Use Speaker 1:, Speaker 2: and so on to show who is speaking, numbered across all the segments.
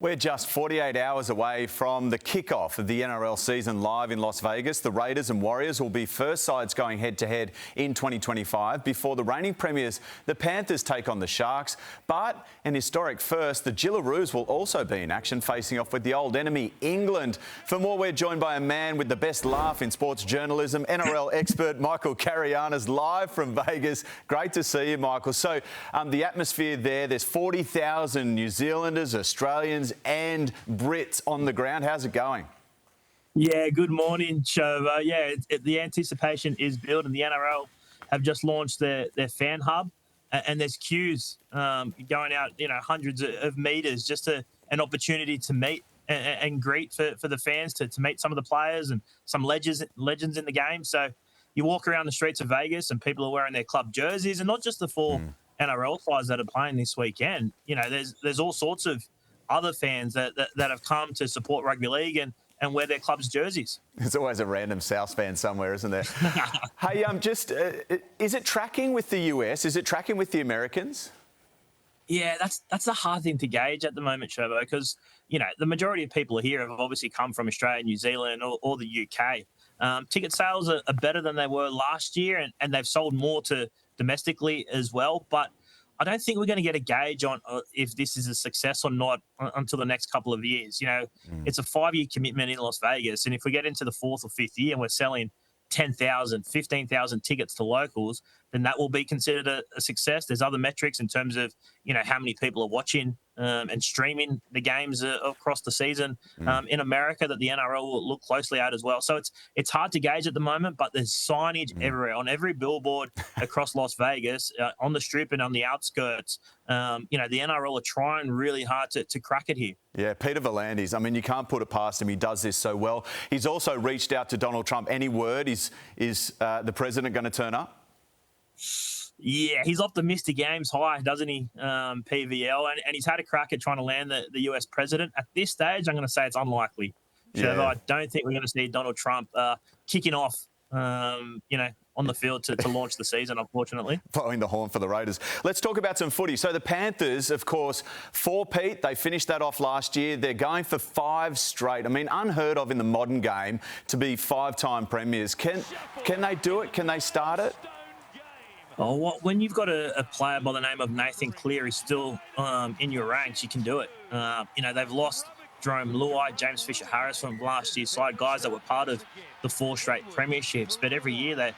Speaker 1: We're just 48 hours away from the kickoff of the NRL season live in Las Vegas. The Raiders and Warriors will be first sides going head-to-head in 2025 before the reigning premiers, the Panthers, take on the Sharks. But an historic first, the Jillaroos will also be in action, facing off with the old enemy, England. For more, we're joined by a man with the best laugh in sports journalism, NRL expert Michael Carianas, live from Vegas. Great to see you, Michael. So the atmosphere there's 40,000 New Zealanders, Australians and Brits on the ground. How's it going?
Speaker 2: Yeah, good morning, Shovo. Yeah, the anticipation is building. The NRL have just launched their fan hub, and there's queues going out, hundreds of metres, just an opportunity to meet and greet for the fans, to meet some of the players and some legends in the game. So you walk around the streets of Vegas and people are wearing their club jerseys, and not just the four NRL sides that are playing this weekend. There's all sorts of other fans that have come to support rugby league and wear their club's jerseys.
Speaker 1: There's always a random South fan somewhere, isn't there? Hey, is it tracking with the US? Is it tracking with the Americans?
Speaker 2: Yeah, that's a hard thing to gauge at the moment, Shovo, because, the majority of people here have obviously come from Australia, New Zealand or the UK. Ticket sales are better than they were last year, and they've sold more to domestically as well. But I don't think we're going to get a gauge on if this is a success or not until the next couple of years. It's a 5-year commitment in Las Vegas. And if we get into the 4th or 5th year and we're selling 10,000, 15,000 tickets to locals, then that will be considered a success. There's other metrics in terms of, how many people are watching and streaming the games across the season in America that the NRL will look closely at as well. So it's hard to gauge at the moment, but there's signage everywhere, on every billboard across Las Vegas, on the Strip and on the outskirts. The NRL are trying really hard to crack it here.
Speaker 1: Yeah, Peter V'landys, you can't put it past him. He does this so well. He's also reached out to Donald Trump. Any word? Is the president going to turn up?
Speaker 2: Yeah, he's off the Mr. Games high, doesn't he, PVL? And he's had a crack at trying to land the US president. At this stage, I'm going to say it's unlikely. Yeah. I don't think we're going to see Donald Trump kicking off, on the field to launch the season, unfortunately.
Speaker 1: Blowing the horn for the Raiders. Let's talk about some footy. So the Panthers, of course, 4-peat. They finished that off last year. They're going for 5 straight. Unheard of in the modern game to be 5-time premiers. Can they do it? Can they start it?
Speaker 2: Oh, well, when you've got a player by the name of Nathan Cleary still in your ranks, you can do it. They've lost Jerome Luai, James Fisher-Harris from last year's side, guys that were part of the 4 straight premierships. But every year they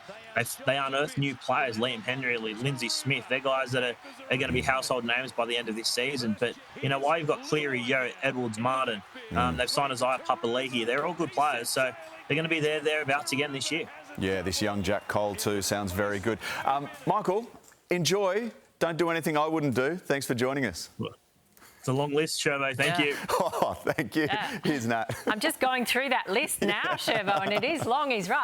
Speaker 2: unearth new players, Liam Henry, Lindsay Smith. They're guys that are going to be household names by the end of this season. But, while you've got Cleary, Yo, Edwards, Martin, they've signed Isaiah Papali'i. They're all good players. So they're going to be thereabouts again this year.
Speaker 1: Yeah, this young Jack Cole too sounds very good. Michael, enjoy. Don't do anything I wouldn't do. Thanks for joining us.
Speaker 2: It's a long list, Shervo. Thank you.
Speaker 1: Oh, thank you.
Speaker 3: Yeah.
Speaker 1: Here's Nat.
Speaker 3: I'm just going through that list now, Shervo, and it is long. He's right.